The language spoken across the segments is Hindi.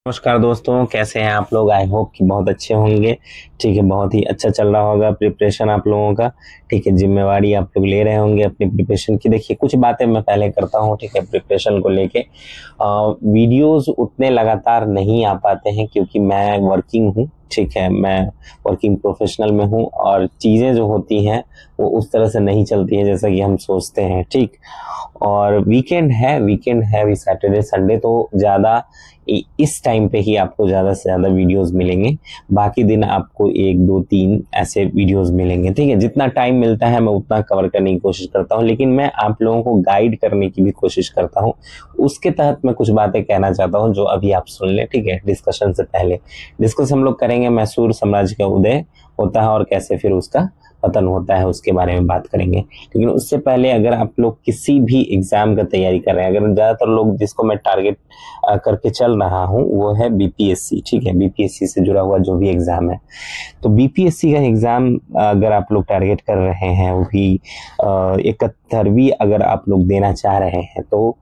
नमस्कार दोस्तों, कैसे हैं आप लोग। आई होप कि बहुत अच्छे होंगे। ठीक है, बहुत ही अच्छा चल रहा होगा प्रिपरेशन आप लोगों का। ठीक है, जिम्मेवारी आप लोग ले रहे होंगे अपनी प्रिपरेशन की। देखिए, कुछ बातें मैं पहले करता हूं, ठीक है, प्रिपरेशन को लेके। वीडियोस उतने लगातार नहीं आ पाते हैं क्योंकि मैं वर्किंग हूं। ठीक है, मैं वर्किंग प्रोफेशनल में हूं और चीज़ें जो होती हैं वो उस तरह से नहीं चलती हैं जैसा कि हम सोचते हैं। ठीक, और वीकेंड है अभी सैटरडे संडे, तो ज़्यादा इस टाइम पे ही आपको ज़्यादा से ज़्यादा वीडियोस मिलेंगे। बाकी दिन आपको 1 2 3 ऐसे वीडियोस मिलेंगे। ठीक है, जितना टाइम मिलता है मैं उतना कवर करने की कोशिश करता हूँ, लेकिन मैं आप लोगों को गाइड करने की भी कोशिश करता हूँ। उसके तहत मैं कुछ बातें कहना चाहता हूँ जो अभी आप सुन लें। ठीक है, डिस्कशन से पहले डिस्कस हम लोग करेंगे मैसूर साम्राज्य का उदय होता है और कैसे फिर उसका पतन होता है, उसके बारे में बात करेंगे। लेकिन उससे पहले अगर आप लोग किसी भी एग्जाम का तैयारी कर रहे हैं, अगर ज़्यादातर लोग जिसको मैं टारगेट करके चल रहा हूँ वो है बीपीएससी। ठीक है, बीपीएससी से जुड़ा हुआ जो भी एग्जाम है, तो बीपीएससी का एग्जाम अगर आप लोग टारगेट कर रहे हैं, वो भी 71वीं अगर आप लोग देना चाह रहे हैं, तो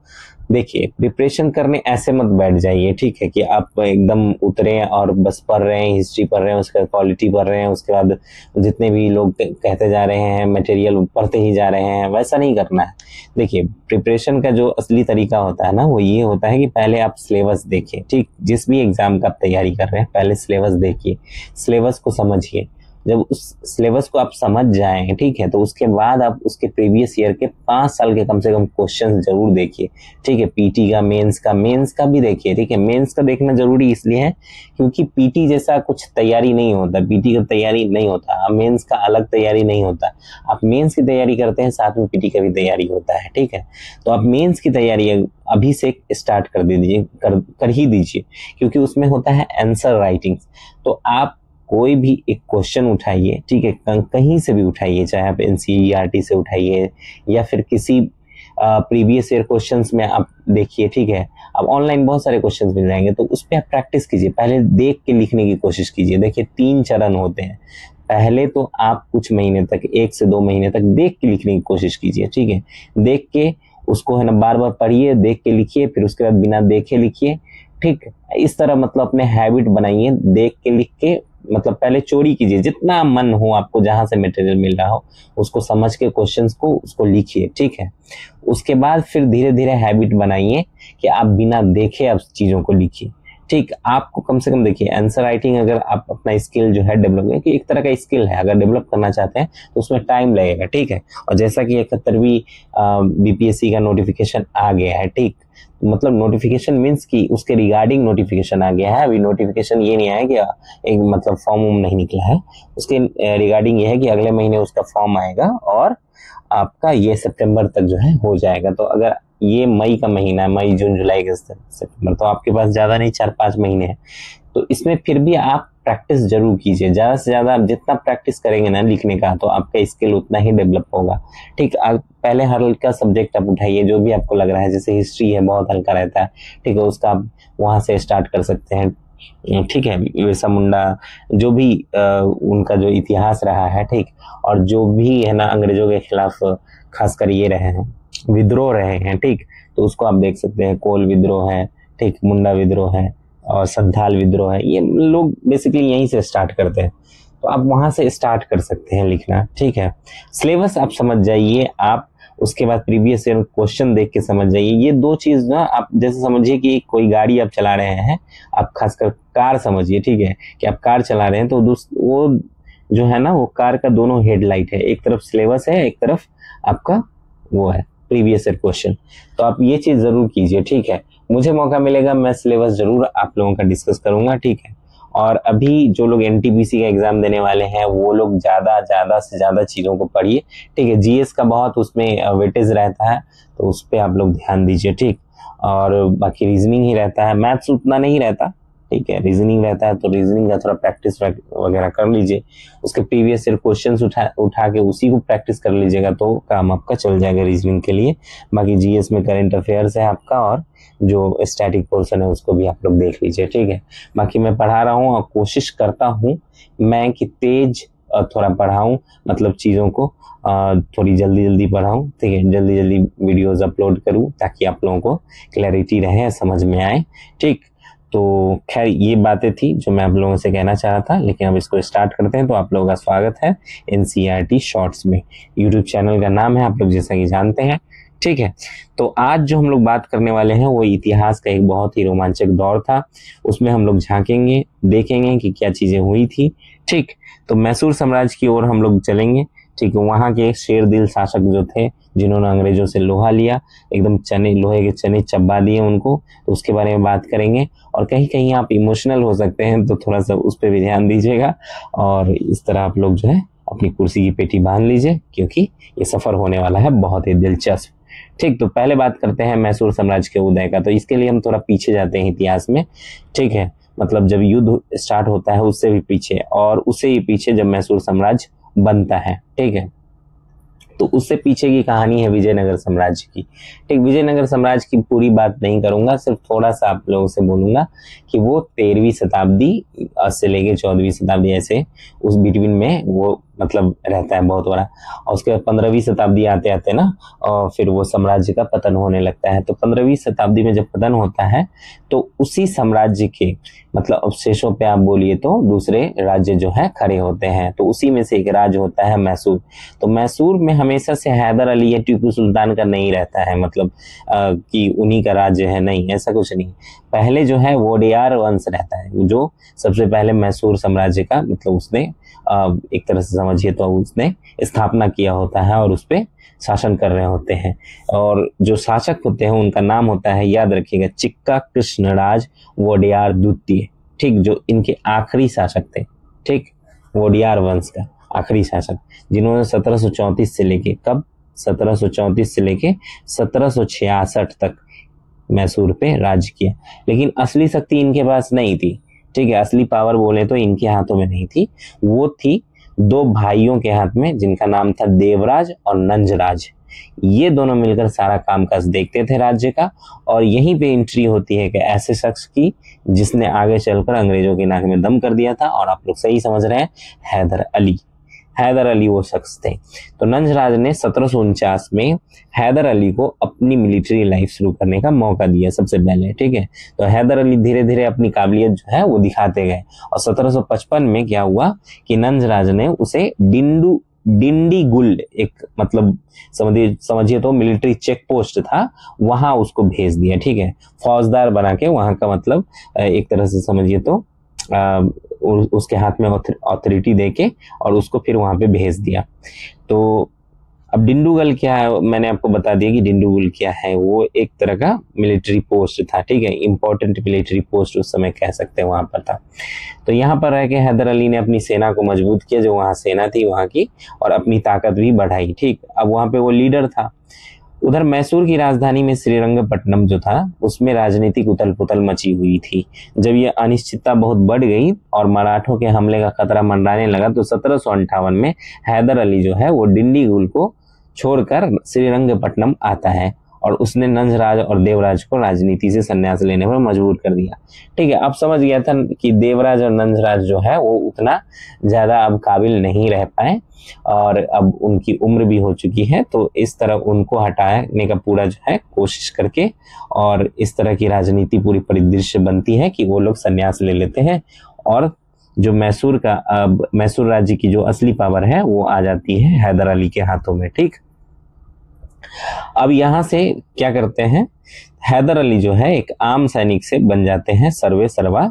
देखिए, प्रिपरेशन करने ऐसे मत बैठ जाइए। ठीक है, कि आप एकदम उतरे और बस पढ़ रहे हैं, हिस्ट्री पढ़ रहे हैं, उसके बाद पॉलिटी पढ़ रहे हैं, उसके बाद जितने भी लोग कहते जा रहे हैं मटेरियल पढ़ते ही जा रहे हैं, वैसा नहीं करना है। देखिए, प्रिपरेशन का जो असली तरीका होता है ना, वो ये होता है कि पहले आप सिलेबस देखिए। ठीक, जिस भी एग्जाम का आप तैयारी कर रहे हैं पहले सिलेबस देखिए, सिलेबस को समझिए। जब उस सिलेबस को आप समझ जाएं, ठीक है, तो उसके बाद आप उसके प्रीवियस ईयर के 5 साल के कम से कम क्वेश्चन जरूर देखिए। ठीक है, पीटी का, मेंस का भी देखिए। ठीक है, मेंस का देखना जरूरी इसलिए है क्योंकि पीटी जैसा कुछ तैयारी नहीं होता, पीटी का तैयारी नहीं होता, मेंस का अलग तैयारी नहीं होता। आप मेंस की तैयारी करते हैं, साथ में पीटी का भी तैयारी होता है। ठीक है, तो आप मेंस की तैयारी अभी से स्टार्ट कर दीजिए, कर ही दीजिए, क्योंकि उसमें होता है आंसर राइटिंग। तो आप कोई भी एक क्वेश्चन उठाइए, ठीक है, कहीं से भी उठाइए, चाहे आप एनसीईआरटी से उठाइए या फिर किसी प्रीवियस ईयर क्वेश्चंस में आप देखिए। ठीक है, अब ऑनलाइन बहुत सारे क्वेश्चंस मिल जाएंगे, तो उस पर आप प्रैक्टिस कीजिए। पहले देख के लिखने की कोशिश कीजिए। देखिए, 3 चरण होते हैं। पहले तो आप कुछ महीने तक, 1 से 2 महीने तक देख के लिखने की कोशिश कीजिए। ठीक है, देख के उसको है ना बार बार पढ़िए, देख के लिखिए, फिर उसके बाद बिना देखे लिखिए। ठीक, इस तरह मतलब अपने हैबिट बनाइए, देख के लिख के, मतलब पहले चोरी कीजिए, जितना मन हो आपको, जहां से मटेरियल मिल रहा हो उसको समझ के क्वेश्चंस को उसको लिखिए। ठीक है, उसके बाद फिर धीरे धीरे हैबिट बनाइए कि आप बिना देखे अब चीजों को लिखिए। ठीक, आपको कम से कम देखिए, आंसर राइटिंग अगर आप अपना स्किल जो है डेवलप, कि एक तरह का स्किल है, अगर डेवलप करना चाहते हैं तो उसमें टाइम लगेगा। ठीक है, और जैसा कि 71वीं बीपीएससी का नोटिफिकेशन आ गया है। ठीक, मतलब नोटिफिकेशन मीन्स कि उसके रिगार्डिंग नोटिफिकेशन आ गया है। अभी नोटिफिकेशन ये नहीं आया कि एक मतलब फॉर्म नहीं निकला है, उसके रिगार्डिंग ये है कि अगले महीने उसका फॉर्म आएगा और आपका ये सितंबर तक जो है हो जाएगा। तो अगर ये मई का महीना है, मई जून जुलाई अगस्त सितंबर, तो आपके पास ज़्यादा नहीं 4-5 महीने हैं। तो इसमें फिर भी आप प्रैक्टिस जरूर कीजिए। ज़्यादा से ज़्यादा आप जितना प्रैक्टिस करेंगे ना लिखने का, तो आपका स्किल उतना ही डेवलप होगा। ठीक, आप पहले हल्का सब्जेक्ट आप उठाइए, जो भी आपको लग रहा है, जैसे हिस्ट्री है बहुत हल्का रहता है। ठीक है, उसका आप वहाँ से स्टार्ट कर सकते हैं। ठीक है, बिरसा मुंडा, जो भी उनका जो इतिहास रहा है, ठीक, और जो भी है ना अंग्रेजों के खिलाफ खासकर ये रहे हैं, विद्रोह रहे हैं। ठीक, तो उसको आप देख सकते हैं। कोल विद्रोह है, ठीक, मुंडा विद्रोह है और संथाल विद्रोह है। ये लोग बेसिकली यहीं से स्टार्ट करते हैं, तो आप वहां से स्टार्ट कर सकते हैं लिखना। ठीक है, सिलेबस आप समझ जाइए, आप उसके बाद प्रीवियस ईयर क्वेश्चन देख के समझ जाइए। ये 2 चीज ना, आप जैसे समझिए कि कोई गाड़ी आप चला रहे हैं, आप खासकर कार समझिए। ठीक है, कि आप कार चला रहे हैं, तो वो जो है ना, वो कार का दोनों हेडलाइट है, एक तरफ सिलेबस है, एक तरफ आपका वो है प्रीवियस ईयर क्वेश्चन। तो आप ये चीज जरूर कीजिए। ठीक है, मुझे मौका मिलेगा मैं सिलेबस जरूर आप लोगों का डिस्कस करूंगा। ठीक है, और अभी जो लोग एनटीपीसी का एग्जाम देने वाले हैं वो लोग ज्यादा से ज्यादा चीजों को पढ़िए। ठीक है, जीएस का बहुत उसमें वेटेज रहता है, तो उस पर आप लोग ध्यान दीजिए। ठीक, और बाकी रीजनिंग ही रहता है, मैथ्स उतना नहीं रहता। ठीक है, रीजनिंग रहता है, तो रीजनिंग का थोड़ा प्रैक्टिस वगैरह कर लीजिए। उसके प्रीवियस ईयर क्वेश्चंस उठा के उसी को प्रैक्टिस कर लीजिएगा, तो काम आपका चल जाएगा रीजनिंग के लिए। बाकी जीएस में करंट अफेयर्स है आपका, और जो स्टैटिक पोर्शन है उसको भी आप लोग देख लीजिए। ठीक है, बाकी मैं पढ़ा रहा हूँ और कोशिश करता हूँ मैं कि तेज थोड़ा पढ़ाऊँ, मतलब चीज़ों को थोड़ी जल्दी पढ़ाऊँ। ठीक है, जल्दी वीडियोस अपलोड करूँ ताकि आप लोगों को क्लैरिटी रहे, समझ में आए। ठीक, तो खैर ये बातें थी जो मैं आप लोगों से कहना चाह रहा था, लेकिन अब इसको स्टार्ट करते हैं। तो आप लोगों का स्वागत है एनसीईआरटी शॉर्ट्स में। यूट्यूब चैनल का नाम है आप लोग जैसा कि जानते हैं, ठीक है। तो आज जो हम लोग बात करने वाले हैं वो इतिहास का एक बहुत ही रोमांचक दौर था। उसमें हम लोग झांकेंगे, देखेंगे कि क्या चीजें हुई थी, ठीक। तो मैसूर साम्राज्य की ओर हम लोग चलेंगे, ठीक है। वहाँ के शेर दिल शासक जो थे, जिन्होंने अंग्रेजों से लोहा लिया, एकदम चने, लोहे के चने चबा दिए उनको, तो उसके बारे में बात करेंगे। और कहीं कहीं आप इमोशनल हो सकते हैं, तो थोड़ा सा उस पर भी ध्यान दीजिएगा। और इस तरह आप लोग जो है अपनी कुर्सी की पेटी बांध लीजिए, क्योंकि ये सफर होने वाला है बहुत ही दिलचस्प, ठीक। तो पहले बात करते हैं मैसूर साम्राज्य के उदय का। तो इसके लिए हम थोड़ा पीछे जाते हैं इतिहास में, ठीक है। मतलब जब युद्ध स्टार्ट होता है उससे भी पीछे, और उससे ही पीछे जब मैसूर साम्राज्य बनता है, ठीक है। तो उससे पीछे की कहानी है विजयनगर साम्राज्य की, ठीक। विजयनगर साम्राज्य की पूरी बात नहीं करूंगा, सिर्फ थोड़ा सा आप लोगों से बोलूंगा कि वो 13वीं शताब्दी से लेके 14वीं शताब्दी ऐसे उस बिटवीन में वो मतलब रहता है बहुत बड़ा। और उसके बाद 15वीं शताब्दी आते आते ना, और फिर वो साम्राज्य का पतन होने लगता है। तो 15वीं शताब्दी में जब पतन होता है तो उसी साम्राज्य के मतलब अवशेषों पे आप बोलिए तो दूसरे राज्य जो है खड़े होते हैं। तो उसी में से एक राज्य होता है मैसूर। तो मैसूर में हमेशा से हैदर अली या टीपू सुल्तान का नहीं रहता है, मतलब कि उन्हीं का राज्य है, नहीं, ऐसा कुछ नहीं। पहले जो है वोडियार वंश रहता है, जो सबसे पहले मैसूर साम्राज्य का मतलब उसने एक तरह से समझिए तो उसने स्थापना किया होता है और उस पर शासन कर रहे होते हैं। और जो शासक होते हैं उनका नाम होता है, याद रखिएगा, चिक्का कृष्णराज वोडियार द्वितीय, ठीक। जो इनके आखिरी शासक थे, ठीक, वोडियार वंश का आखिरी शासक, जिन्होंने 1734 से लेके कब 1734 से लेके 1766 तक मैसूर पे राज किया। लेकिन असली शक्ति इनके पास नहीं थी, ठीक है। असली पावर बोले तो इनके हाथों में नहीं थी, वो थी दो भाइयों के हाथ में, जिनका नाम था देवराज और नंजराज। ये दोनों मिलकर सारा कामकाज देखते थे राज्य का। और यहीं पे एंट्री होती है कि ऐसे शख्स की जिसने आगे चलकर अंग्रेजों की नाक में दम कर दिया था, और आप लोग सही समझ रहे हैं, हैदर अली। हैदर अली वो शख्स थे। तो नंजराज ने 1749 में हैदर अली को अपनी मिलिट्री लाइफ शुरू करने का मौका दिया सबसे पहले, ठीक है। तो हैदर अली धीरे धीरे अपनी काबिलियत जो है वो दिखाते गए। और 1755 में क्या हुआ कि नंजराज ने उसे डिंडीगुल, एक मतलब समझिए तो मिलिट्री चेक पोस्ट था, वहां उसको भेज दिया, ठीक है। फौजदार बना के वहां का मतलब एक तरह से समझिए तो उसके हाथ में ऑथोरिटी देके और उसको फिर वहां पे भेज दिया। तो अब डिंडूगल क्या है, मैंने आपको बता दिया कि डिंडूगल क्या है। वो एक तरह का मिलिट्री पोस्ट था, ठीक है, इंपॉर्टेंट मिलिट्री पोस्ट उस समय कह सकते हैं वहां पर था। तो यहाँ पर रह के हैदर अली ने अपनी सेना को मजबूत किया, जो वहाँ सेना थी वहाँ की, और अपनी ताकत भी बढ़ाई, ठीक। अब वहाँ पे वो लीडर था। उधर मैसूर की राजधानी में श्रीरंगपट्टनम जो था उसमें राजनीतिक उथल पुथल मची हुई थी। जब ये अनिश्चितता बहुत बढ़ गई और मराठों के हमले का खतरा मंडराने लगा, तो 1758 में हैदर अली जो है वो डिंडीगुल को छोड़कर श्रीरंगपट्टनम आता है, और उसने नंजराज और देवराज को राजनीति से संन्यास लेने पर मजबूर कर दिया, ठीक है। अब समझ गया था कि देवराज और नंजराज जो है वो उतना ज्यादा अब काबिल नहीं रह पाए, और अब उनकी उम्र भी हो चुकी है। तो इस तरह उनको हटाने का पूरा जो है कोशिश करके, और इस तरह की राजनीति पूरी परिदृश्य बनती है कि वो लोग संन्यास ले लेते हैं, और जो मैसूर का अब मैसूर राज्य की जो असली पावर है वो आ जाती है हैदर अली के हाथों में, ठीक। अब यहां से क्या करते हैं, हैदर अली जो है एक आम सैनिक से बन जाते हैं सर्वे सर्वा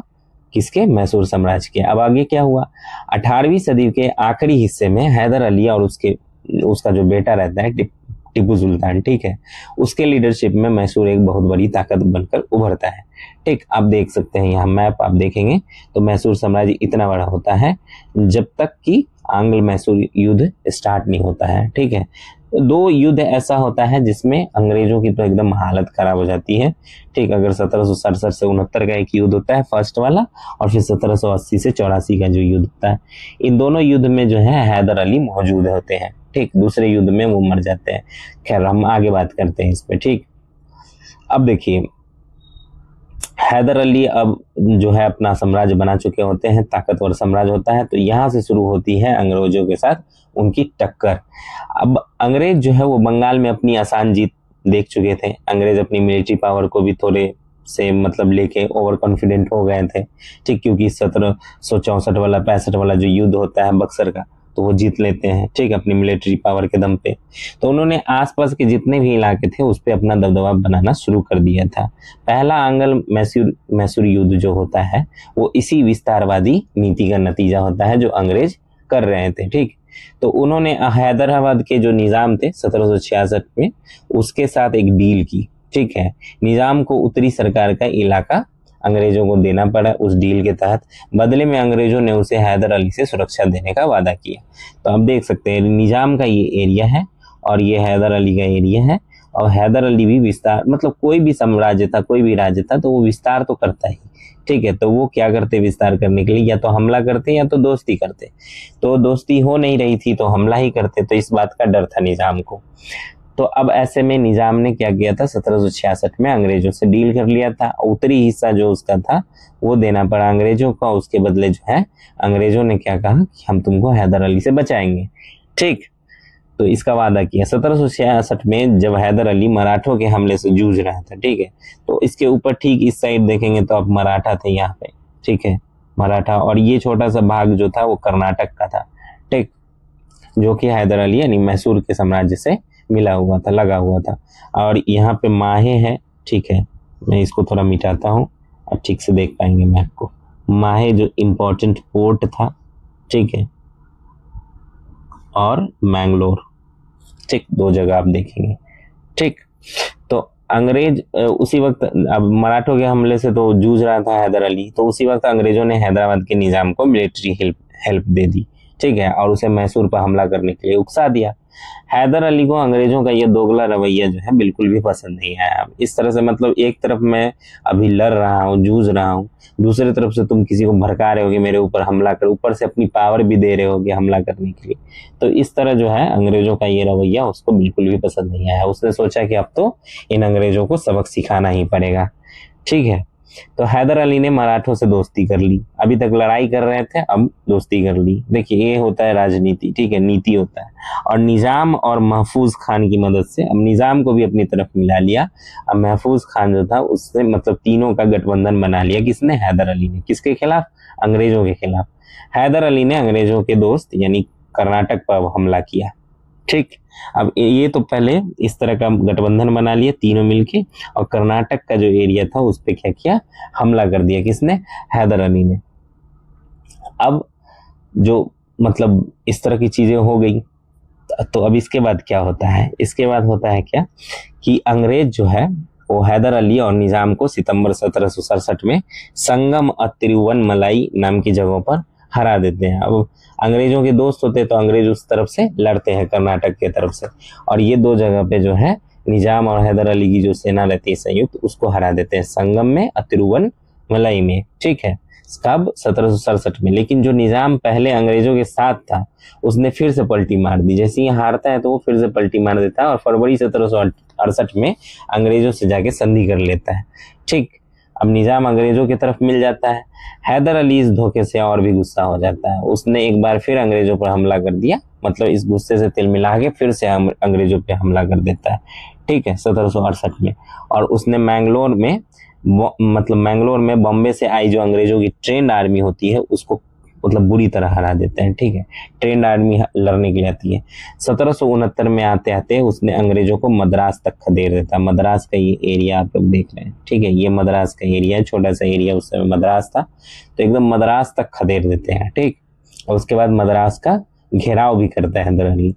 किसके, मैसूर साम्राज्य के। अब आगे क्या हुआ, 18वीं सदी के आखिरी हिस्से में हैदर अली और उसका जो बेटा रहता है टीपू सुल्तान, ठीक है, उसके लीडरशिप में मैसूर एक बहुत बड़ी ताकत बनकर उभरता है, ठीक। आप देख सकते हैं यहाँ मैप आप देखेंगे तो मैसूर साम्राज्य इतना बड़ा होता है जब तक कि आंग्ल मैसूर युद्ध स्टार्ट नहीं होता है, ठीक है। दो युद्ध ऐसा होता है जिसमें अंग्रेजों की तो एकदम हालत खराब हो जाती है, ठीक। अगर 1767 से 69 का एक युद्ध होता है फर्स्ट वाला, और फिर 1780 से 84 का जो युद्ध होता है, इन दोनों युद्ध में जो है हैदर अली मौजूद होते हैं, ठीक। दूसरे युद्ध में वो मर जाते हैं। खैर हम आगे बात करते हैं इस पे, ठीक। अब देखिए हैदर अली अब जो है अपना साम्राज्य बना चुके होते हैं, ताकतवर साम्राज्य होता है। तो यहाँ से शुरू होती है अंग्रेजों के साथ उनकी टक्कर। अब अंग्रेज जो है वो बंगाल में अपनी आसान जीत देख चुके थे। अंग्रेज अपनी मिलिट्री पावर को भी थोड़े से मतलब लेके ओवर कॉन्फिडेंट हो गए थे, ठीक, क्योंकि 1764 वाला 65 वाला जो युद्ध होता है बक्सर का, तो वो जीत लेते हैं, ठीक, अपनी मिलिट्री पावर के दम पे। तो उन्होंने आसपास के जितने भी इलाके थे उस पर अपना दबदबा बनाना शुरू कर दिया था। पहला आंग्ल मैसूर युद्ध जो होता है वो इसी विस्तारवादी नीति का नतीजा होता है जो अंग्रेज कर रहे थे, ठीक। तो उन्होंने हैदराबाद के जो निजाम थे 1766 में, उसके साथ एक डील की, ठीक है। निजाम को उत्तरी सरकार का इलाका अंग्रेजों को देना पड़ा। उस डील के तहत बदले में अंग्रेजों ने उसे हैदर अली से सुरक्षा देने का वादा किया। तो आप देख सकते हैं निजाम का ये एरिया है और ये हैदर अली का एरिया है, और हैदर अली भी विस्तार, मतलब कोई भी साम्राज्य था, कोई भी राज्य था, तो वो विस्तार तो करता ही, ठीक है। तो वो क्या करते विस्तार करने के लिए, या तो हमला करते या तो दोस्ती करते। तो दोस्ती हो नहीं रही थी तो हमला ही करते, तो इस बात का डर था निजाम को। तो अब ऐसे में निजाम ने क्या किया था, 1766 में अंग्रेजों से डील कर लिया था। उत्तरी हिस्सा जो उसका था वो देना पड़ा अंग्रेजों का। उसके बदले जो है अंग्रेजों ने क्या कहा कि हम तुमको हैदर अली से बचाएंगे, ठीक। तो इसका वादा किया 1766 में, जब हैदर अली मराठों के हमले से जूझ रहा था, ठीक है। तो इसके ऊपर ठीक इस साइड देखेंगे तो अब मराठा थे यहाँ पे, ठीक है, मराठा। और ये छोटा सा भाग जो था वो कर्नाटक का था, ठीक, जो कि हैदर अली यानी मैसूर के साम्राज्य से मिला हुआ था, लगा हुआ था। और यहाँ पे माहे है, ठीक है, मैं इसको थोड़ा मिटाता हूँ और ठीक से देख पाएंगे मैप को। माहे जो इम्पोर्टेंट पोर्ट था, ठीक है, और मैंगलोर, ठीक, दो जगह आप देखेंगे, ठीक। तो अंग्रेज उसी वक्त, अब मराठों के हमले से तो जूझ रहा था हैदर अली, तो उसी वक्त अंग्रेजों ने हैदराबाद के निजाम को मिलिट्री हेल्प दे दी, ठीक है, और उसे मैसूर पर हमला करने के लिए उकसा दिया। हैदर अली को अंग्रेजों का ये दोगला रवैया जो है बिल्कुल भी पसंद नहीं आया। इस तरह से, मतलब एक तरफ मैं अभी लड़ रहा हूँ, जूझ रहा हूँ, दूसरी तरफ से तुम किसी को भड़का रहे हो कि मेरे ऊपर हमला कर, ऊपर से अपनी पावर भी दे रहे हो कि हमला करने के लिए। तो इस तरह जो है अंग्रेजों का ये रवैया उसको बिल्कुल भी पसंद नहीं आया। उसने सोचा कि अब तो इन अंग्रेजों को सबक सिखाना ही पड़ेगा, ठीक है। तो हैदर अली ने मराठों से दोस्ती कर ली। अभी तक लड़ाई कर रहे थे, अब दोस्ती कर ली। देखिए ये होता है राजनीति, ठीक है, नीति होता है। और निजाम और महफूज खान की मदद से अब निजाम को भी अपनी तरफ मिला लिया। अब महफूज खान जो था उससे, मतलब तीनों का गठबंधन बना लिया। किसने? हैदर अली ने। किसके खिलाफ? अंग्रेजों के खिलाफ। हैदर अली ने अंग्रेजों के दोस्त यानी कर्नाटक पर हमला किया, ठीक। अब ये तो पहले इस तरह का गठबंधन बना लिया तीनों मिलके, और कर्नाटक का जो एरिया था उस पे क्या किया, हमला कर दिया। किसने? हैदर अली ने। अब जो मतलब इस तरह की चीजें हो गई, तो अब इसके बाद क्या होता है? इसके बाद होता है क्या कि अंग्रेज जो है वो हैदर अली और निजाम को सितंबर 1767 में संगम और तिरुवनमलाई नाम की जगहों पर हरा देते हैं। अब अंग्रेजों के दोस्त होते हैं तो अंग्रेज उस तरफ से लड़ते हैं कर्नाटक के तरफ से, और ये दो जगह पे जो है निजाम और हैदर अली की जो सेना रहती है संयुक्त, उसको हरा देते हैं, संगम में और तिरुवनमलाई में, ठीक है। कब? 1767 में। लेकिन जो निजाम पहले अंग्रेजों के साथ था उसने फिर से पलटी मार दी। जैसे ही हारता है तो वो फिर से पलटी मार देता है और फरवरी 1768 में अंग्रेजों से जाके संधि कर लेता है, ठीक। अब निजाम अंग्रेजों की तरफ मिल जाता है। हैदर अली इस धोखे से और भी गुस्सा हो जाता है। उसने एक बार फिर अंग्रेजों पर हमला कर दिया, मतलब इस गुस्से से तिल मिला के फिर से अंग्रेजों पे हमला कर देता है, ठीक है, 1768 में। और उसने मैंगलोर में बॉम्बे से आई जो अंग्रेजों की ट्रेंड आर्मी होती है उसको मतलब बुरी तरह हरा देते हैं, ठीक है। ट्रेंड आर्मी लड़ने के लिए आती है। 1769 में आते आते उसने अंग्रेजों को मद्रास तक खदेड़ देता है। मद्रास का ये एरिया आप लोग देख रहे हैं, ठीक है, ये मद्रास का एरिया है, छोटा सा एरिया उस समय मद्रास था, तो एकदम मद्रास तक खदेड़ देते हैं, ठीक। और उसके बाद मद्रास का घेराव भी करता है हैदर अली।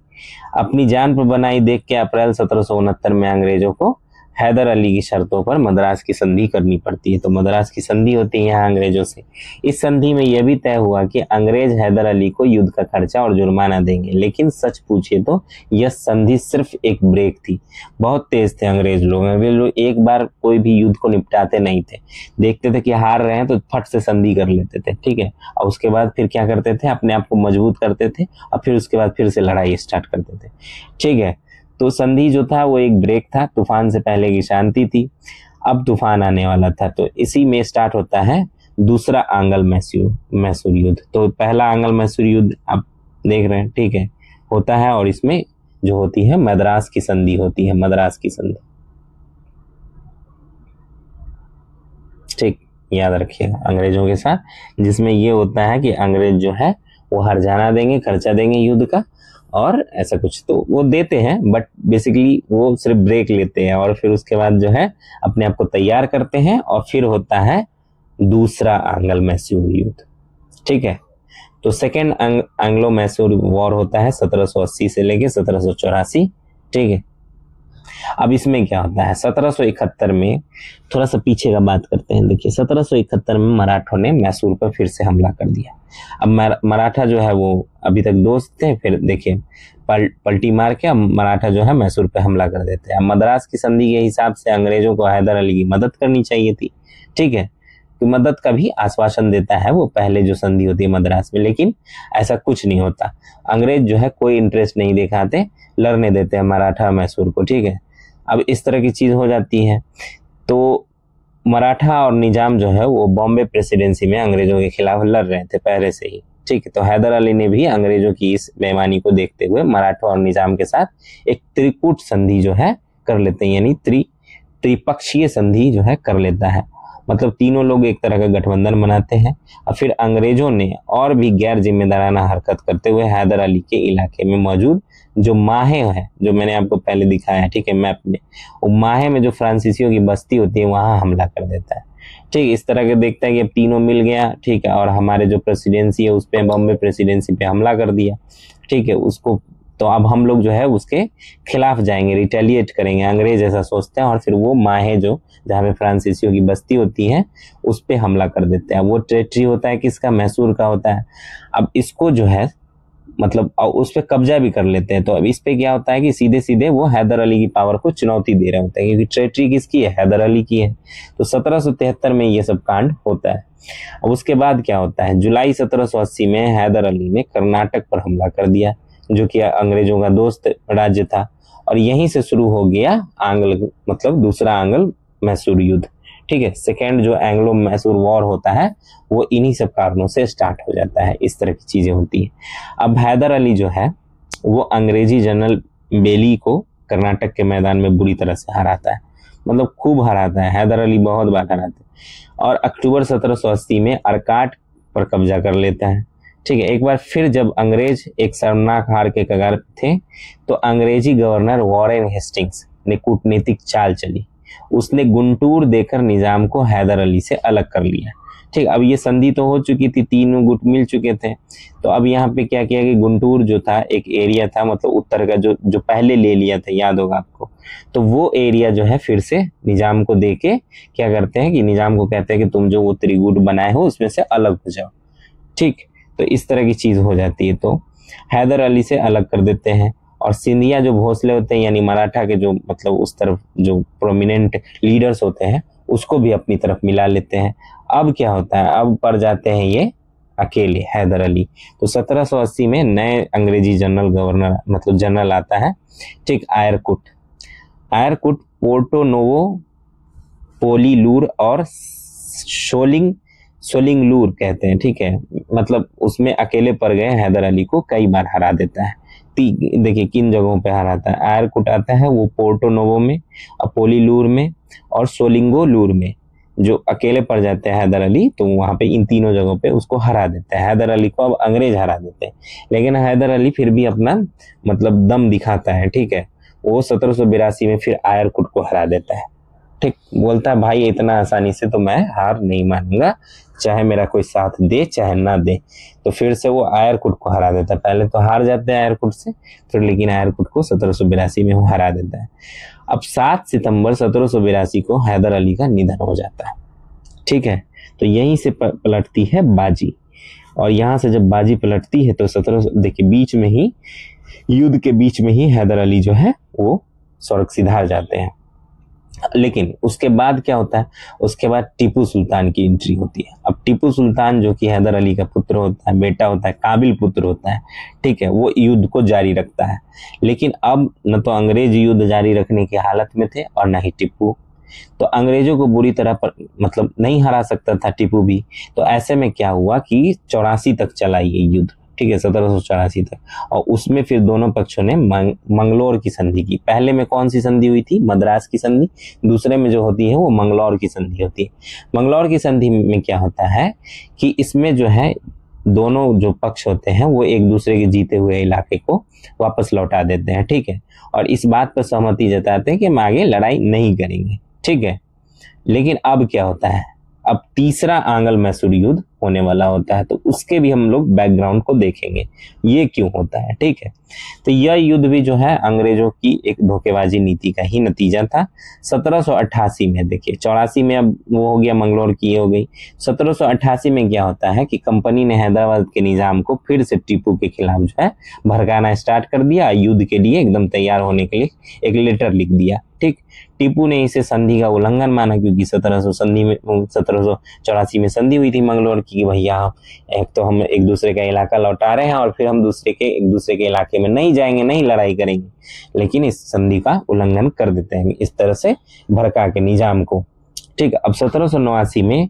अपनी जान पर बनाई देख के अप्रैल 1769 में अंग्रेजों को हैदर अली की शर्तों पर मद्रास की संधि करनी पड़ती है। तो मद्रास की संधि होती है यहाँ अंग्रेजों से। इस संधि में यह भी तय हुआ कि अंग्रेज हैदर अली को युद्ध का खर्चा और जुर्माना देंगे। लेकिन सच पूछिए तो यह संधि सिर्फ एक ब्रेक थी। बहुत तेज थे अंग्रेज लोग एक बार कोई भी युद्ध को निपटाते नहीं थे। देखते थे कि हार रहे हैं तो फट से संधि कर लेते थे, ठीक है, और उसके बाद फिर क्या करते थे, अपने आप को मजबूत करते थे और फिर उसके बाद फिर से लड़ाई स्टार्ट करते थे, ठीक है। तो संधि जो था वो एक ब्रेक था, तूफान से पहले की शांति थी। अब तूफान आने वाला था, तो इसी में स्टार्ट होता है दूसरा आंग्ल मैसूर युद्ध। तो पहला आंग्ल मैसूर युद्ध आप देख रहे हैं, ठीक है, होता है, और इसमें जो होती है मद्रास की संधि होती है, मद्रास की संधि। याद रखिएगा, अंग्रेजों के साथ, जिसमें ये होता है कि अंग्रेज जो है वो हर्जाना देंगे, खर्चा देंगे युद्ध का, और ऐसा कुछ तो वो देते हैं, बट बेसिकली वो सिर्फ ब्रेक लेते हैं और फिर उसके बाद जो है अपने आप को तैयार करते हैं और फिर होता है दूसरा एंग्लो मैसूर युद्ध। ठीक है, तो सेकेंड एंग्लो मैसूर वॉर होता है 1780 से लेके 1784। ठीक है, अब इसमें क्या होता है 1771 में, थोड़ा सा पीछे का बात करते हैं। देखिए 1771 में मराठों ने मैसूर पर फिर से हमला कर दिया। अब मराठा जो है वो अभी तक दोस्त थे, फिर देखिए पलटी मार के अब मराठा जो है मैसूर पे हमला कर देते हैं। अब मद्रास की संधि के हिसाब से अंग्रेजों को हैदर अली की मदद करनी चाहिए थी। ठीक है, तो मदद का भी आश्वासन देता है वो पहले जो संधि होती है मद्रास में, लेकिन ऐसा कुछ नहीं होता। अंग्रेज जो है कोई इंटरेस्ट नहीं दिखाते, लड़ने देते हैं मराठा मैसूर को। ठीक है, अब इस तरह की चीज हो जाती है। तो मराठा और निजाम जो है वो बॉम्बे प्रेसिडेंसी में अंग्रेजों के खिलाफ लड़ रहे थे पहले से ही। ठीक है, तो हैदर अली ने भी अंग्रेजों की इस बेईमानी को देखते हुए मराठा और निजाम के साथ एक त्रिकूट संधि जो है कर लेते हैं, यानी त्रिपक्षीय संधि जो है कर लेता है। मतलब तीनों लोग एक तरह का गठबंधन बनाते हैं और फिर अंग्रेजों ने और भी गैर जिम्मेदाराना हरकत करते हुए हैदर अली के इलाके में मौजूद जो माहे है, जो मैंने आपको पहले दिखाया, ठीक है, मैप में, वो माहे में जो फ्रांसीसियों की बस्ती होती है वहां हमला कर देता है। ठीक, इस तरह के देखता है कि अब तीनों मिल गया। ठीक है, और हमारे जो प्रेसिडेंसी है उस पर, बॉम्बे प्रेसिडेंसी पे हमला कर दिया। ठीक है, उसको तो अब हम लोग जो है उसके खिलाफ जाएंगे, रिटेलिएट करेंगे, अंग्रेज ऐसा सोचते हैं, और फिर वो माहे जो जहाँ पे फ्रांसीसियों की बस्ती होती है उस पे हमला कर देते हैं। वो टेरिटरी होता है किसका, मैसूर का होता है। अब इसको जो है मतलब उस पर कब्जा भी कर लेते हैं। तो अब इस पे क्या होता है कि सीधे सीधे वो हैदर अली की पावर को चुनौती दे रहे होते हैं, क्योंकि टेरिटरी किसकी है, हैदर अली की है। तो 1773 में ये सब कांड होता है। अब उसके बाद क्या होता है, जुलाई 1780 में हैदर अली ने कर्नाटक पर हमला कर दिया, जो कि अंग्रेजों का दोस्त राज्य था, और यहीं से शुरू हो गया मतलब दूसरा एंग्लो मैसूर युद्ध। ठीक है, सेकेंड जो एंग्लो मैसूर वॉर होता है वो इन्हीं सब कारणों से स्टार्ट हो जाता है। इस तरह की चीजें होती है। अब हैदर अली जो है वो अंग्रेजी जनरल बेली को कर्नाटक के मैदान में बुरी तरह से हराता है, मतलब खूब हराता है। हैदर अली बहुत बार हराते हैं, और अक्टूबर 1780 में अरकाट पर कब्जा कर लेता है। ठीक है, एक बार फिर जब अंग्रेज एक शर्मनाक हार के कगार पे थे, तो अंग्रेजी गवर्नर वॉरेन हेस्टिंग्स ने कूटनीतिक चाल चली। उसने गुंटूर देकर निजाम को हैदर अली से अलग कर लिया। ठीक, अब ये संधि तो हो चुकी थी, तीनों गुट मिल चुके थे। तो अब यहाँ पे क्या किया कि गुंटूर जो था एक एरिया था, मतलब उत्तर का जो पहले ले लिया था, याद होगा आपको, तो वो एरिया जो है फिर से निजाम को दे के क्या करते हैं कि निजाम को कहते हैं कि तुम जो वो त्रिगुट बनाए हो उसमें से अलग हो जाओ। ठीक, तो इस तरह की चीज हो जाती है। तो हैदर अली से अलग कर देते हैं, और सिंधिया जो भोसले होते हैं, यानी मराठा के जो मतलब उस तरफ जो प्रोमिनेंट लीडर्स होते हैं, उसको भी अपनी तरफ मिला लेते हैं। अब क्या होता है, अब पड़ जाते हैं ये अकेले हैदर अली। तो 1780 में नए अंग्रेजी जनरल गवर्नर मतलब जनरल आता है। ठीक, आयरकुट पोर्टो नोवो, पोलीलूर और सोलिंगलूर कहते हैं। ठीक है, मतलब उसमें अकेले पड़ गए हैदर अली को, कई बार हरा देता है। देखिए किन जगहों पे हराता है। आयरकुट आता है वो पोर्टो नोवो में, अपोलीलूर में और सोलिंगोलूर में, जो अकेले पड़ जाते हैं हैदर अली, तो वहां पे इन तीनों जगहों पे उसको हरा देता है। हैदर अली को अब अंग्रेज हरा देते हैं, लेकिन हैदर अली फिर भी अपना मतलब दम दिखाता है। ठीक है, वो 1782 में फिर आयरकुट को हरा देता है। ठीक, बोलता है भाई इतना आसानी से तो मैं हार नहीं मानूंगा, चाहे मेरा कोई साथ दे चाहे ना दे। तो फिर से वो आयरकुट को हरा देता है। पहले तो हार जाते हैं आयरकुट से, फिर लेकिन आयरकुट को 1782 में वो हरा देता है। अब 7 सितंबर 1782 को हैदर अली का निधन हो जाता है। ठीक है, तो यहीं से पलटती है बाजी, और यहाँ से जब बाजी पलटती है तो 17 देखिए बीच में ही, युद्ध के बीच में ही हैदर अली जो है वो स्वर्ग सिधार जाते हैं। लेकिन उसके बाद क्या होता है, उसके बाद टीपू सुल्तान की एंट्री होती है। अब टीपू सुल्तान जो कि हैदर अली का पुत्र होता है, बेटा होता है, काबिल पुत्र होता है। ठीक है, वो युद्ध को जारी रखता है, लेकिन अब न तो अंग्रेज युद्ध जारी रखने की हालत में थे और न ही टीपू। तो अंग्रेजों को बुरी तरह पर मतलब नहीं हरा सकता था टीपू भी। तो ऐसे में क्या हुआ कि 84 तक चला ये युद्ध। ठीक है, 1784 तक। और उसमें फिर दोनों पक्षों ने मंगलोर की संधि की। पहले में कौन सी संधि हुई थी? मद्रास की संधि। दूसरे में जो होती है वो मंगलौर की संधि होती है। मंगलौर की संधि में क्या होता है कि इसमें जो है दोनों जो पक्ष होते हैं वो एक दूसरे के जीते हुए इलाके को वापस लौटा देते हैं, ठीक है, और इस बात पर सहमति जताते हैं कि हम आगे लड़ाई नहीं करेंगे, ठीक है। लेकिन अब क्या होता है, अब तीसरा आंग्ल मैसूर युद्ध होने वाला होता है, तो उसके भी हम लोग बैकग्राउंड को देखेंगे, ये क्यों होता है, ठीक है। तो यह युद्ध भी जो है अंग्रेजों की एक धोखेबाजी नीति का ही नतीजा था। 1788 में, देखिए 84 में अब वो हो गया, मंगलौर की हो गई। 1788 में क्या होता है कि कंपनी ने हैदराबाद के निजाम को फिर से टीपू के खिलाफ जो है भड़काना स्टार्ट कर दिया, युद्ध के लिए एकदम तैयार होने के लिए एक लेटर लिख दिया, ठीक। टीपू ने इसे संधि का उल्लंघन माना, क्योंकि 1784 में संधि हुई थी मंगलौर की कि भैया एक तो हम एक दूसरे का इलाका लौटा रहे हैं और फिर हम एक दूसरे के इलाके में नहीं जाएंगे, नहीं लड़ाई करेंगे, लेकिन इस संधि का उल्लंघन कर देते हैं इस तरह से भड़का के निजाम को, ठीक। अब 1789 में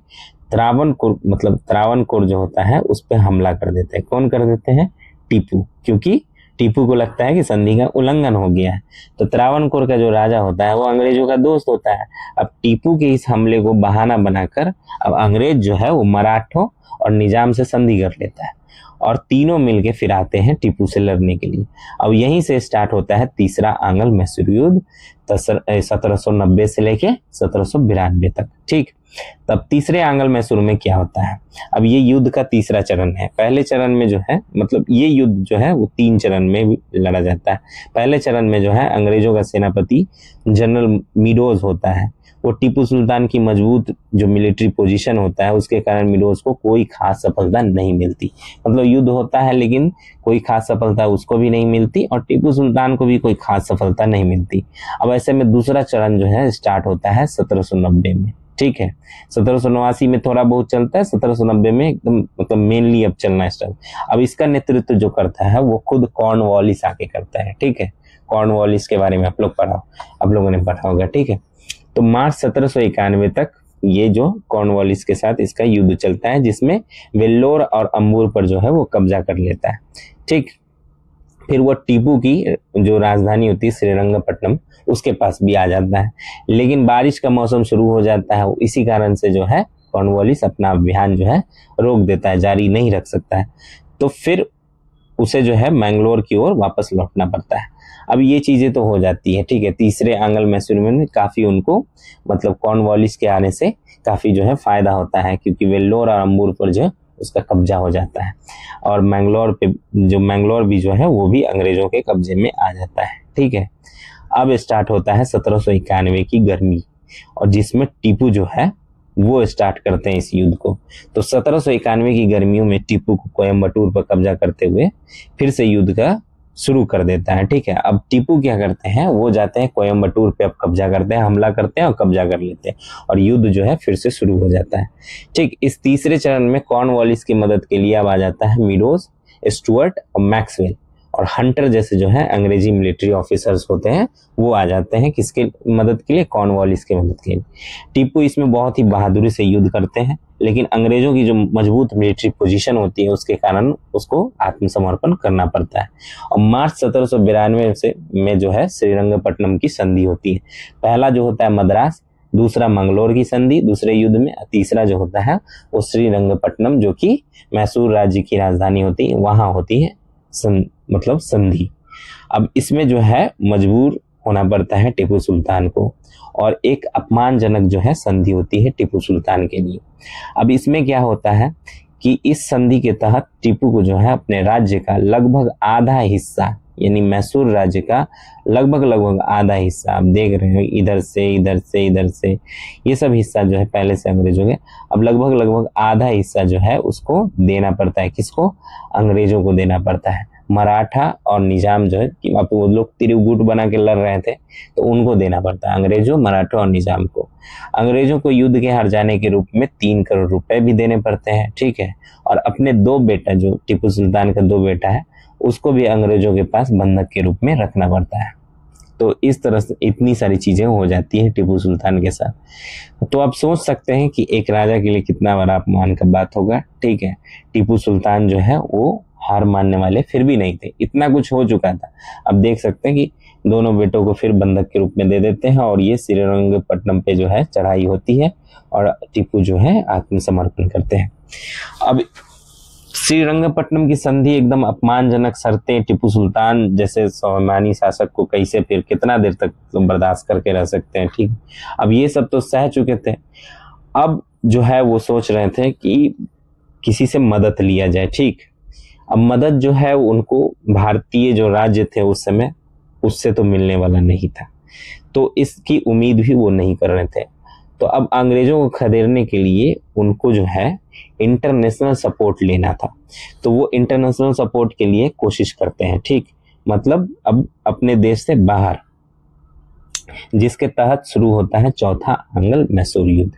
त्रावणकोर जो होता है उस पर हमला कर देते हैं। कौन कर देते हैं? टीपू, क्योंकि टीपू को लगता है कि संधि का उल्लंघन हो गया है। तो त्रावणकोर का जो राजा होता है वो अंग्रेजों का दोस्त होता है। अब टीपू के इस हमले को बहाना बनाकर अब अंग्रेज जो है वो मराठों और निजाम से संधि कर लेता है और तीनों मिलके फिर आते हैं टीपू से लड़ने के लिए। अब यहीं से स्टार्ट होता है तीसरा आंग्ल मैसूर युद्ध 1790 से लेके 1792 तक, ठीक। तब तीसरे आंग्ल मैसूर में क्या होता है? अब ये युद्ध का तीसरा चरण है। पहले चरण में जो है ये युद्ध जो है वो 3 चरण में लड़ा जाता है। पहले चरण में जो है अंग्रेजों का सेनापति जनरल मीडोज होता है। वो टीपू सुल्तान की मजबूत जो मिलिट्री पोजीशन होता है उसके कारण मीडोज को कोई खास सफलता नहीं मिलती। युद्ध होता है लेकिन कोई खास सफलता उसको भी नहीं मिलती और टीपू सुल्तान को भी कोई खास सफलता नहीं मिलती। अब ऐसे में दूसरा चरण जो है स्टार्ट होता है 1790 में, ठीक है। 1789 में थोड़ा बहुत चलता है, 1790 में एकदम मेनली अब चलना स्टार्ट। अब इसका नेतृत्व जो करता है वो खुद कॉर्नवालिस आके करता है, ठीक है। कॉर्नवालिस के बारे में आप लोगों ने पढ़ा होगा, ठीक है। तो मार्च 1791 तक ये जो कॉर्नवालिस के साथ इसका युद्ध चलता है, जिसमें वेल्लोर और अंबूर पर जो है वो कब्जा कर लेता है, ठीक। फिर वो टीपू की जो राजधानी होती है श्रीरंगपट्टनम उसके पास भी आ जाता है, लेकिन बारिश का मौसम शुरू हो जाता है। इसी कारण से जो है कॉर्नवालिस अपना अभियान जो है रोक देता है, जारी नहीं रख सकता है। तो फिर उसे जो है मैंगलोर की ओर वापस लौटना पड़ता है। अब ये चीजें तो हो जाती है, ठीक है। तीसरे आंग्ल मैसूर में काफी उनको कॉर्नवालिस के आने से काफी जो है फायदा होता है, क्योंकि वेल्लोर और अंबूर पर जो उसका कब्जा हो जाता है और मैंगलोर भी जो है वो भी अंग्रेजों के कब्जे में आ जाता है, ठीक है। अब स्टार्ट होता है 1791 की गर्मी, और जिसमें टीपू जो है वो स्टार्ट करते हैं इस युद्ध को। तो 1791 की गर्मियों में टीपू को कोयम्बटूर पर कब्जा करते हुए फिर से युद्ध का शुरू कर देता है, ठीक है। अब टीपू क्या करते हैं, वो जाते हैं कोयम्बटूर पे, अब कब्जा करते हैं, हमला करते हैं और कब्जा कर लेते हैं और युद्ध जो है फिर से शुरू हो जाता है, ठीक। इस तीसरे चरण में कॉर्नवालिस की मदद के लिए अब आ जाता है मीडोज, स्टुअर्ट और मैक्सवेल और हंटर जैसे जो है अंग्रेजी मिलिट्री ऑफिसर्स होते हैं वो आ जाते हैं किसके मदद के लिए? कॉर्नवालिस की मदद के लिए। टीपू इसमें बहुत ही बहादुरी से युद्ध करते हैं, लेकिन अंग्रेजों की जो मजबूत मिलिट्री पोजीशन होती है उसके कारण उसको आत्मसमर्पण करना पड़ता है। और मार्च 1792 में जो है श्रीरंगपट्टनम की संधि होती है। पहला जो होता है मद्रास, दूसरा मंगलोर की संधि दूसरे युद्ध में, तीसरा जो होता है वो श्रीरंगपट्टनम जो कि मैसूर राज्य की राजधानी होती है वहां होती है संधि। अब इसमें जो है मजबूर होना पड़ता है टीपू सुल्तान को और एक अपमानजनक जो है संधि होती है टीपू सुल्तान के लिए। अब इसमें क्या होता है कि इस संधि के तहत टीपू को जो है अपने राज्य का लगभग आधा हिस्सा, यानी मैसूर राज्य का लगभग आधा हिस्सा, आप देख रहे हो इधर से ये सब हिस्सा जो है पहले से अंग्रेजों के, अब लगभग आधा हिस्सा जो है उसको देना पड़ता है। किसको? अंग्रेजों को देना पड़ता है। मराठा और निजाम जो है कि अब वो लोग त्रिगुट बना के लड़ रहे थे तो उनको देना पड़ता है, अंग्रेजों, मराठा और निजाम को। अंग्रेजों को युद्ध के हार जाने के रूप में 3 करोड़ रुपए भी देने पड़ते हैं, ठीक है। और अपने 2 बेटा, जो टीपू सुल्तान का 2 बेटा है, उसको भी अंग्रेजों के पास बंधक के रूप में रखना पड़ता है। तो इस तरह से इतनी सारी चीजें हो जाती है टीपू सुल्तान के साथ। तो आप सोच सकते हैं कि एक राजा के लिए कितना बड़ा अपमान का बात होगा, ठीक है। टीपू सुल्तान जो है वो हार मानने वाले फिर भी नहीं थे, इतना कुछ हो चुका था। अब देख सकते हैं कि दोनों बेटों को फिर बंधक के रूप में दे देते हैं और ये श्रीरंगपट्टनम पे जो है चढ़ाई होती है और टीपू जो है आत्मसमर्पण करते हैं। अब श्रीरंगपट्टनम की संधि एकदम अपमानजनक शर्तें, टीपू सुल्तान जैसे स्वाभिमानी शासक को कैसे फिर कितना देर तक बर्दाश्त करके रह सकते हैं। ठीक, अब ये सब तो सह चुके थे, अब जो है वो सोच रहे थे कि किसी से मदद लिया जाए। ठीक, अब मदद जो है उनको भारतीय जो राज्य थे उस समय उससे तो मिलने वाला नहीं था, तो इसकी उम्मीद भी वो नहीं कर रहे थे। तो अब अंग्रेजों को खदेड़ने के लिए उनको जो है इंटरनेशनल सपोर्ट लेना था, तो वो इंटरनेशनल सपोर्ट के लिए कोशिश करते हैं। ठीक, मतलब अब अपने देश से बाहर, जिसके तहत शुरू होता है चौथा आंग्ल मैसूर युद्ध।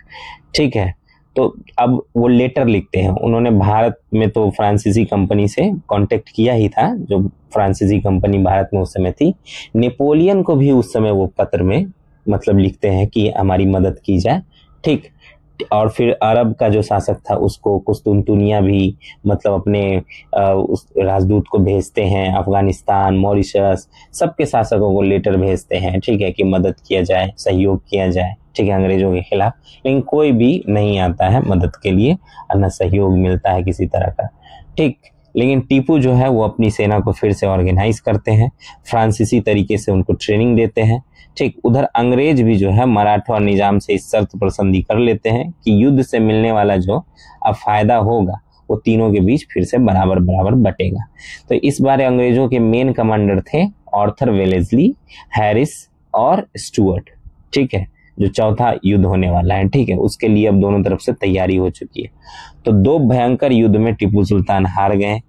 ठीक है, तो अब वो लेटर लिखते हैं। उन्होंने भारत में तो फ्रांसीसी कंपनी से कांटेक्ट किया ही था, जो फ्रांसीसी कंपनी भारत में उस समय थी। नेपोलियन को भी उस समय वो पत्र में मतलब लिखते हैं कि हमारी मदद की जाए। ठीक, और फिर अरब का जो शासक था उसको कुस्तुनतुनिया भी मतलब अपने उस राजदूत को भेजते हैं, अफगानिस्तान, मॉरिशस, सबके शासकों को लेटर भेजते हैं। ठीक है, कि मदद किया जाए, सहयोग किया जाए। ठीक है, अंग्रेजों के खिलाफ, लेकिन कोई भी नहीं आता है मदद के लिए और न सहयोग मिलता है किसी तरह का। ठीक, लेकिन टीपू जो है वो अपनी सेना को फिर से ऑर्गेनाइज करते हैं, फ्रांसीसी तरीके से उनको ट्रेनिंग देते हैं। ठीक, उधर अंग्रेज भी जो है मराठा और निजाम से इस शर्त पर संधि कर लेते हैं कि युद्ध से मिलने वाला जो अब फायदा होगा वो तीनों के बीच फिर से बराबर बराबर बटेगा। तो इस बार अंग्रेजों के मेन कमांडर थे आर्थर वेलेस्ली, हैरिस और स्टुअर्ट। ठीक है, जो चौथा युद्ध होने वाला है। ठीक है, उसके लिए अब दोनों तरफ से तैयारी हो चुकी है। तो दो भयंकर युद्ध में टीपू सुल्तान हार गए,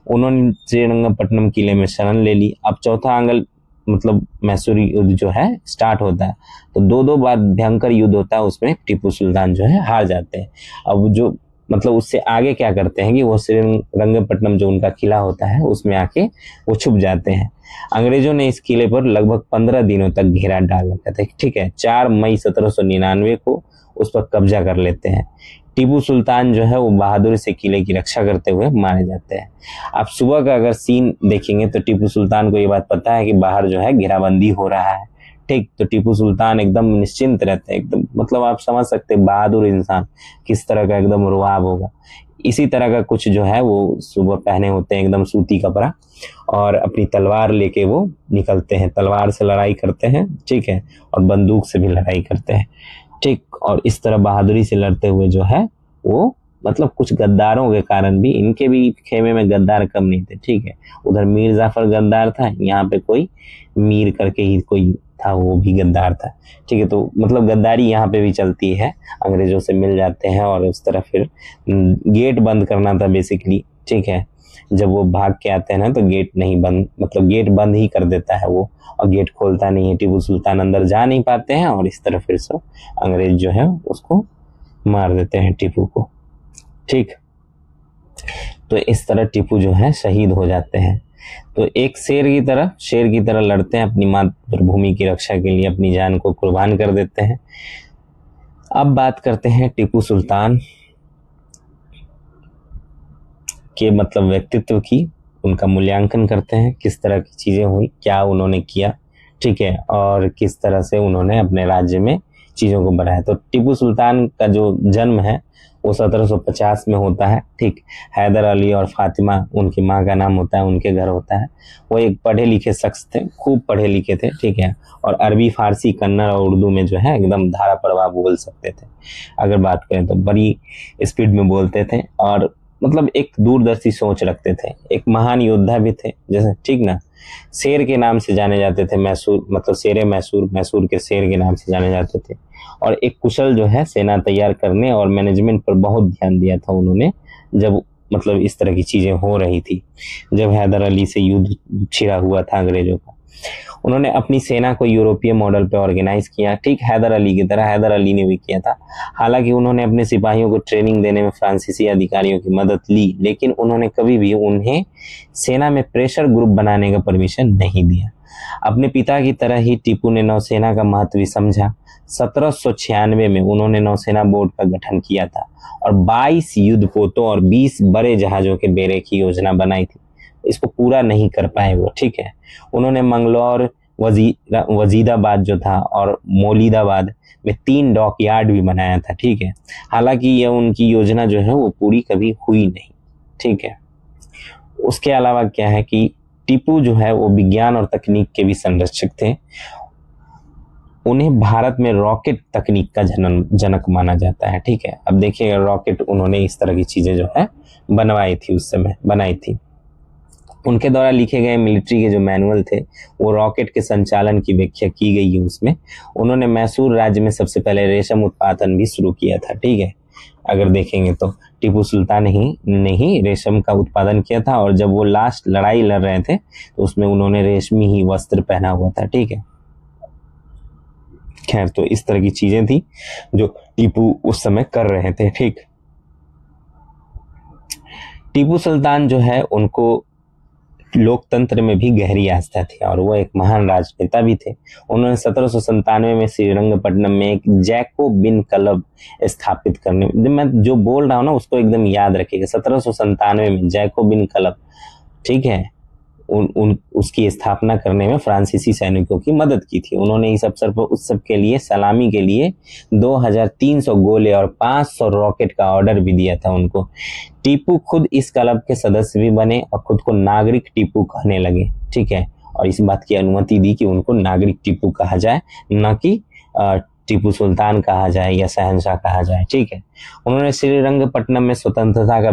उन्होंने श्रीरंगपट्टनम किले में शरण ले ली। अब चौथा आंग्ल मतलब मैसूर युद्ध जो है स्टार्ट होता है, तो दो बार भयंकर युद्ध होता है, उसमें टीपू सुल्तान जो है हार जाते हैं। अब जो मतलब उससे आगे क्या करते हैं कि वो श्रीरंगपट्टनम जो उनका किला होता है उसमें आके वो छुप जाते हैं। अंग्रेजों ने इस किले पर लगभग 15 दिनों तक घेरा डाल रखा था। ठीक है, 4 मई 1799 को उस पर कब्जा कर लेते हैं। टीपू सुल्तान जो है वो बहादुरी से किले की रक्षा करते हुए मारे जाते हैं। आप सुबह का अगर सीन देखेंगे तो टीपू सुल्तान को ये बात पता है कि बाहर जो है घेराबंदी हो रहा है। ठीक, तो टीपू सुल्तान एकदम निश्चिंत रहते हैं, एकदम मतलब आप समझ सकते हैं बहादुर इंसान किस तरह का एकदम रुआब होगा। इसी तरह का कुछ जो है वो सुबह पहने होते हैं, एकदम सूती कपड़ा, और अपनी तलवार लेके वो निकलते हैं, तलवार से लड़ाई करते हैं। ठीक है, और बंदूक से भी लड़ाई करते हैं। ठीक, और इस तरह बहादुरी से लड़ते हुए जो है वो मतलब कुछ गद्दारों के कारण भी, इनके भी खेमे में गद्दार कम नहीं थे। ठीक है, उधर मीर जाफर गद्दार था, यहाँ पे कोई मीर करके ही कोई था, वो भी गद्दार था। ठीक है, तो मतलब गद्दारी यहाँ पे भी चलती है, अंग्रेजों से मिल जाते हैं और उस तरह फिर गेट बंद करना था बेसिकली। ठीक है, जब वो भाग के आते हैं ना तो गेट नहीं बंद, मतलब गेट बंद ही कर देता है वो, और गेट खोलता नहीं है। टीपू सुल्तान अंदर जा नहीं पाते हैं और इस तरह फिर से अंग्रेज जो है उसको मार देते हैं टीपू को। ठीक, तो इस तरह टीपू जो है शहीद हो जाते हैं। तो एक शेर की तरह लड़ते हैं, अपनी मातृभूमि की रक्षा के लिए अपनी जान को कुर्बान कर देते हैं। अब बात करते हैं टीपू सुल्तान के मतलब व्यक्तित्व की, उनका मूल्यांकन करते हैं, किस तरह की चीजें हुई, क्या उन्होंने किया। ठीक है, और किस तरह से उन्होंने अपने राज्य में चीजों को बढ़ाया। तो टीपू सुल्तान का जो जन्म है वो 1750 में होता है। ठीक, हैदर अली और फातिमा उनकी माँ का नाम होता है, उनके घर होता है। वो एक पढ़े लिखे शख्स थे, खूब पढ़े लिखे थे। ठीक है, और अरबी, फारसी, कन्नड़ और उर्दू में जो है एकदम धारा प्रवाह बोल सकते थे। अगर बात करें तो बड़ी स्पीड में बोलते थे और मतलब एक दूरदर्शी सोच रखते थे। एक महान योद्धा भी थे, जैसे ठीक ना, शेर के नाम से जाने जाते थे, मैसूर मतलब शेरे मैसूर, मैसूर के शेर के नाम से जाने जाते थे। और एक कुशल जो है सेना तैयार करने और मैनेजमेंट पर बहुत ध्यान दिया था उन्होंने, जब मतलब इस तरह की चीजें हो रही थी, जब हैदर अली से युद्ध छिड़ा हुआ था अंग्रेजों का। उन्होंने अपनी सेना को यूरोपीय मॉडल पे ऑर्गेनाइज किया। ठीक, हैदर अली की तरह हैदर अली ने भी किया था। हालांकि उन्होंने अपने सिपाहियों को ट्रेनिंग देने में फ्रांसीसी अधिकारियों की मदद ली, लेकिन उन्होंने कभी भी उन्हें सेना में प्रेशर ग्रुप बनाने का परमिशन नहीं दिया। अपने पिता की तरह ही टीपू ने नौसेना का महत्व भी समझा। 1796 में उन्होंने नौसेना बोर्ड का गठन किया था और 22 युद्धपोतों और 20 बड़े जहाजों के बेड़े की योजना बनाई थी। इसको पूरा नहीं कर पाए वो, ठीक है। उन्होंने मंगलौर, वजीदाबाद जो था और मौलिदाबाद में 3 डॉक यार्ड भी बनाया था, ठीक है। हालांकि यह उनकी योजना जो है वो पूरी कभी हुई नहीं, ठीक है। उसके अलावा क्या है कि टीपू जो है वो विज्ञान और तकनीक के भी संरक्षक थे। उन्हें भारत में रॉकेट तकनीक का जनक माना जाता है, ठीक है। अब देखिएगा रॉकेट उन्होंने इस तरह की चीजें जो है बनवाई थी, उस समय बनाई थी। उनके द्वारा लिखे गए मिलिट्री के जो मैनुअल थे वो रॉकेट के संचालन की व्याख्या की गई है उसमें। उन्होंने मैसूर राज्य में सबसे पहले रेशम उत्पादन भी शुरू किया था, ठीक है। अगर देखेंगे तो टीपू सुल्तान ने ही रेशम का उत्पादन किया था, और जब वो लास्ट लड़ाई लड़ रहे थे तो उसमें उन्होंने रेशमी ही वस्त्र पहना हुआ था, ठीक है। खैर, तो इस तरह की चीजें थी जो टीपू उस समय कर रहे थे, ठीक। टीपू सुल्तान जो है उनको लोकतंत्र में भी गहरी आस्था थी और वो एक महान राजनेता भी थे। उन्होंने 1797 में श्रीरंगपट्टनम में एक जैकोबिन क्लब स्थापित करने, मैं जो बोल रहा हूँ ना उसको एकदम याद रखिएगा, 1797 में जैकोबिन क्लब, ठीक है, उसकी स्थापना करने में फ्रांसीसी सैनिकों की मदद की थी। उन्होंने इस अवसर पर उत्सव के लिए सलामी के लिए 2300 गोले और 500 रॉकेट का ऑर्डर भी दिया था उनको। टीपू खुद इस क्लब के सदस्य भी बने और खुद को नागरिक टीपू कहने लगे, ठीक है, और इस बात की अनुमति दी कि उनको नागरिक टीपू कहा जाए, न कि टीपू सुल्तान कहा जाए या शहंशाह कहा जाए, ठीक है। उन्होंने श्रीरंगपट्टनम में स्वतंत्रता का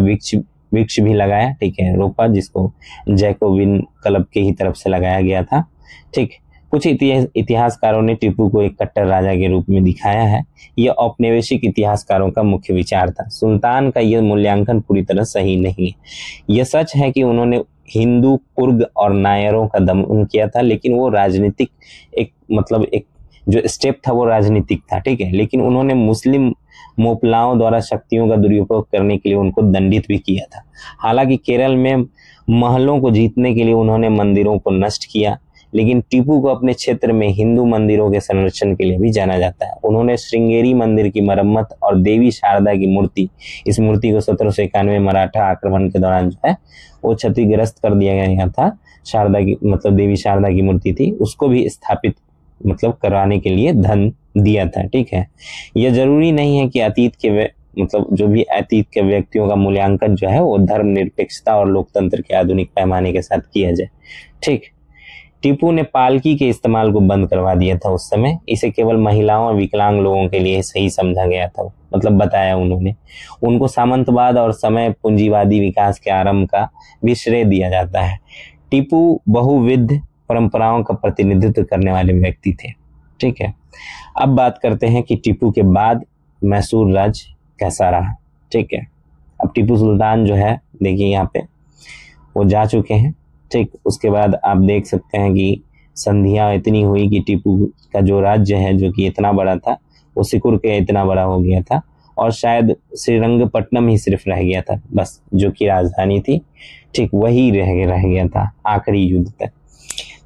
वृक्ष भी लगाया, ठीक है, रोपा, जिसको जैकोबिन क्लब के ही तरफ से लगाया गया था, ठीक। कुछ इतिहासकारों ने टीपू को एक कट्टर राजा के रूप में दिखाया है। यह औपनिवेशिक इतिहासकारों का मुख्य विचार था। सुल्तान का यह मूल्यांकन पूरी तरह सही नहीं है। यह सच है कि उन्होंने हिंदू, कुर्ग और नायरों का दमन किया था, लेकिन वो राजनीतिक एक जो स्टेप था वो राजनीतिक था, ठीक है। लेकिन उन्होंने मुस्लिम मोपलाओं द्वारा शक्तियों का दुरुपयोग करने के लिए उनको दंडित भी किया था। हालांकि केरल में महलों को जीतने के लिए उन्होंने मंदिरों को नष्ट किया, लेकिन टीपू को अपने क्षेत्र में हिंदू मंदिरों के संरक्षण के लिए भी जाना जाता है। उन्होंने श्रृंगेरी मंदिर की मरम्मत और देवी शारदा की मूर्ति, इस मूर्ति को 1791 मराठा आक्रमण के दौरान जो है वो क्षतिग्रस्त कर दिया गया था। शारदा की देवी शारदा की मूर्ति थी, उसको भी स्थापित कराने के लिए धन दिया था, ठीक है। यह जरूरी नहीं है कि अतीत के जो भी अतीत के व्यक्तियों का मूल्यांकन जो है वो धर्मनिरपेक्षता और लोकतंत्र के आधुनिक पैमाने के साथ किया जाए, ठीक। टीपू ने पालकी के इस्तेमाल को बंद करवा दिया था उस समय। इसे केवल महिलाओं और विकलांग लोगों के लिए सही समझा गया था, बताया उन्होंने। उनको सामंतवाद और समय पूंजीवादी विकास के आरंभ का भी श्रेय दिया जाता है। टीपू बहुविध परंपराओं का प्रतिनिधित्व करने वाले व्यक्ति थे, ठीक है। अब बात करते हैं कि टीपू के बाद मैसूर राज्य कैसा रहा, ठीक है। अब टीपू सुल्तान जो है देखिए यहाँ पे वो जा चुके हैं, ठीक। उसके बाद आप देख सकते हैं कि संधियां इतनी हुई कि टीपू का जो राज्य है जो कि इतना बड़ा था वो सिकुड़ के इतना बड़ा हो गया था, और शायद श्रीरंगपट्टनम ही सिर्फ रह गया था बस, जो कि राजधानी थी, ठीक, वही रह गया था आखिरी युद्ध तक।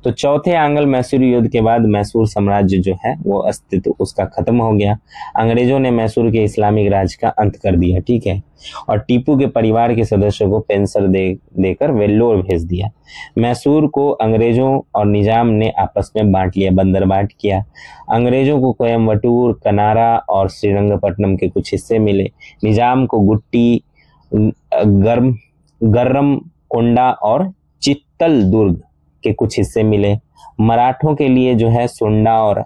तो चौथे आंग्ल मैसूर युद्ध के बाद मैसूर साम्राज्य जो है वो अस्तित्व उसका खत्म हो गया। अंग्रेजों ने मैसूर के इस्लामिक राज का अंत कर दिया, ठीक है, और टीपू के परिवार के सदस्यों को पेंशन देकर वेल्लोर भेज दिया। मैसूर को अंग्रेजों और निजाम ने आपस में बांट लिया, बंदरबाट किया। अंग्रेजों को कोयम्बटूर, कनारा और श्रीरंगपट्टनम के कुछ हिस्से मिले। निजाम को गुट्टी, गर्रम कोंडा और चित्तल दुर्ग के कुछ हिस्से मिले। मराठों के लिए जो है सुंडा और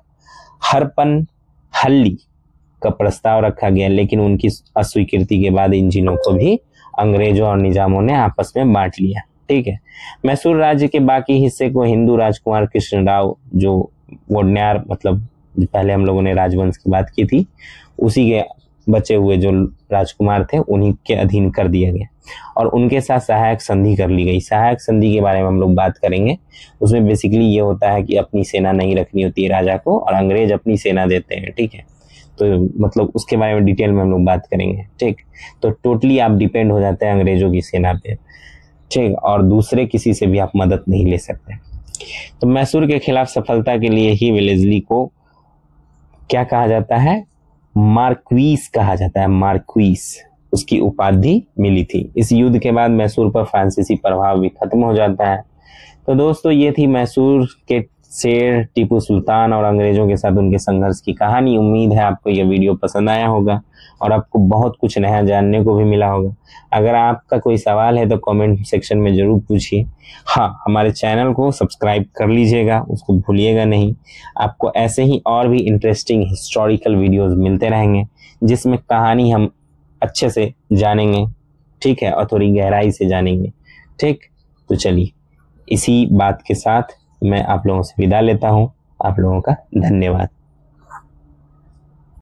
हरपन हल्ली का प्रस्ताव रखा गया, लेकिन उनकी अस्वीकृति के बाद इन जिलों को भी अंग्रेजों और निजामों ने आपस में बांट लिया, ठीक है। मैसूर राज्य के बाकी हिस्से को हिंदू राजकुमार कृष्णराव, जो वोडन्यार पहले हम लोगों ने राजवंश की बात की थी, उसी के बचे हुए जो राजकुमार थे उन्हीं के अधीन कर दिया गया, और उनके साथ सहायक संधि कर ली गई। सहायक संधि के बारे में हम लोग बात करेंगे। उसमें बेसिकली ये होता है कि अपनी सेना नहीं रखनी होती है राजा को, और अंग्रेज अपनी सेना देते हैं, ठीक है। तो उसके बारे में डिटेल में हम लोग बात करेंगे, ठीक। तो टोटली आप डिपेंड हो जाते हैं अंग्रेजों की सेना पे, ठीक, और दूसरे किसी से भी आप मदद नहीं ले सकते। तो मैसूर के खिलाफ सफलता के लिए ही वेलेस्ली को क्या कहा जाता है, मार्क्वीस कहा जाता है, मार्क्वीस, उसकी उपाधि मिली थी। इस युद्ध के बाद मैसूर पर फ्रांसीसी प्रभाव भी खत्म हो जाता है। तो दोस्तों ये थी मैसूर के शेर टीपू सुल्तान और अंग्रेजों के साथ उनके संघर्ष की कहानी। उम्मीद है आपको यह वीडियो पसंद आया होगा और आपको बहुत कुछ नया जानने को भी मिला होगा। अगर आपका कोई सवाल है तो कमेंट सेक्शन में जरूर पूछिए। हाँ, हमारे चैनल को सब्सक्राइब कर लीजिएगा, उसको भूलिएगा नहीं। आपको ऐसे ही और भी इंटरेस्टिंग हिस्टोरिकल वीडियोस मिलते रहेंगे जिसमें कहानी हम अच्छे से जानेंगे, ठीक है, और थोड़ी गहराई से जानेंगे। ठीक, तो चलिए इसी बात के साथ मैं आप लोगों से विदा लेता हूं। आप लोगों का धन्यवाद।